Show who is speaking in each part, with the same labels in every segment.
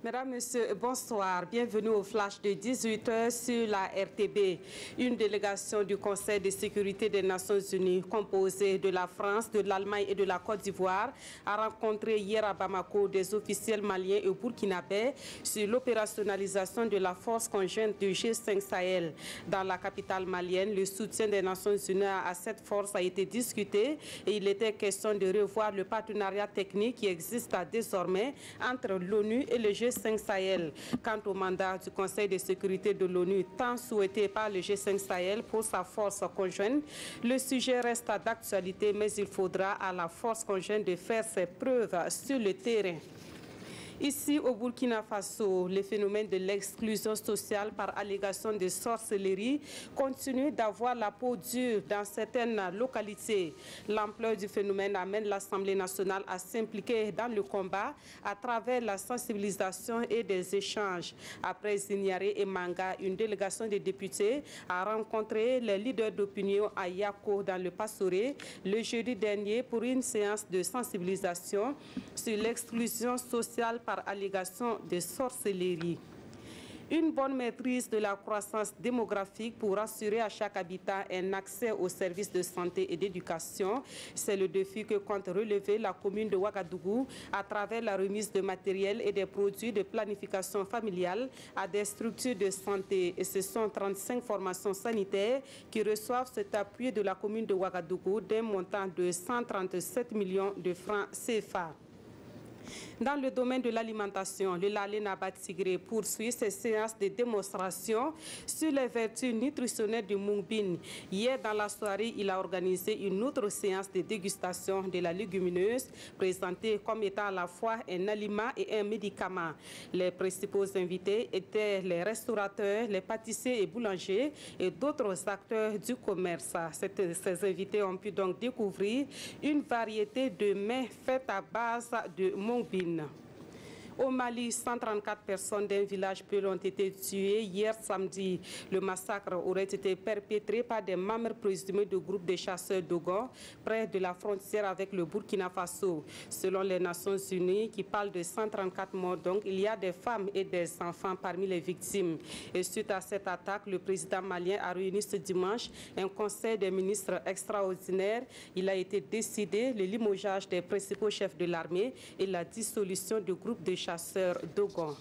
Speaker 1: Mesdames, Messieurs, bonsoir. Bienvenue au flash de 18h sur la RTB. Une délégation du Conseil de sécurité des Nations Unies, composée de la France, de l'Allemagne et de la Côte d'Ivoire, a rencontré hier à Bamako des officiels maliens et burkinabés sur l'opérationnalisation de la force conjointe du G5 Sahel. Dans la capitale malienne, le soutien des Nations Unies à cette force a été discuté et il était question de revoir le partenariat technique qui existe désormais entre l'ONU et le G5 Sahel. Quant au mandat du Conseil de sécurité de l'ONU, tant souhaité par le G5 Sahel pour sa force conjointe, le sujet reste d'actualité, mais il faudra à la force conjointe de faire ses preuves sur le terrain. Ici, au Burkina Faso, le phénomène de l'exclusion sociale par allégation de sorcellerie continue d'avoir la peau dure dans certaines localités. L'ampleur du phénomène amène l'Assemblée nationale à s'impliquer dans le combat à travers la sensibilisation et des échanges. Après Zignaré et Manga, une délégation de députés a rencontré les leaders d'opinion à Yako dans le Passoré le jeudi dernier pour une séance de sensibilisation sur l'exclusion sociale par allégation de sorcellerie. Une bonne maîtrise de la croissance démographique pour assurer à chaque habitant un accès aux services de santé et d'éducation, c'est le défi que compte relever la commune de Ouagadougou à travers la remise de matériel et des produits de planification familiale à des structures de santé. Et ce sont 35 formations sanitaires qui reçoivent cet appui de la commune de Ouagadougou d'un montant de 137 millions de francs CFA. Dans le domaine de l'alimentation, le Lalé Nabat-Tigré poursuit ses séances de démonstration sur les vertus nutritionnelles du Mungbin. Hier, dans la soirée, il a organisé une autre séance de dégustation de la légumineuse, présentée comme étant à la fois un aliment et un médicament. Les principaux invités étaient les restaurateurs, les pâtissiers et boulangers et d'autres acteurs du commerce. Ces invités ont pu donc découvrir une variété de mets faits à base de Mungbin. Au Mali, 134 personnes d'un village peul ont été tuées hier samedi. Le massacre aurait été perpétré par des membres présumés du groupe de chasseurs Dogon près de la frontière avec le Burkina Faso. Selon les Nations Unies, qui parlent de 134 morts, donc il y a des femmes et des enfants parmi les victimes. Et suite à cette attaque, le président malien a réuni ce dimanche un conseil des ministres extraordinaire. Il a été décidé le limogeage des principaux chefs de l'armée et la dissolution du groupe de chasseurs Dogon.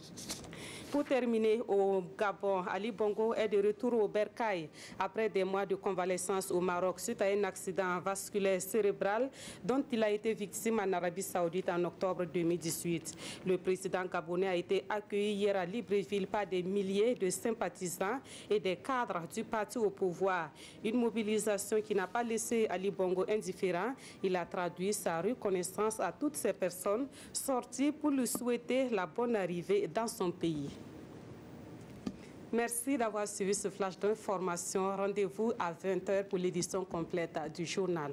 Speaker 1: Pour terminer, au Gabon, Ali Bongo est de retour au Bercail après des mois de convalescence au Maroc suite à un accident vasculaire cérébral dont il a été victime en Arabie Saoudite en octobre 2018. Le président gabonais a été accueilli hier à Libreville par des milliers de sympathisants et des cadres du parti au pouvoir. Une mobilisation qui n'a pas laissé Ali Bongo indifférent. Il a traduit sa reconnaissance à toutes ces personnes sorties pour lui souhaiter la bonne arrivée dans son pays. Merci d'avoir suivi ce flash d'information. Rendez-vous à 20h pour l'édition complète du journal.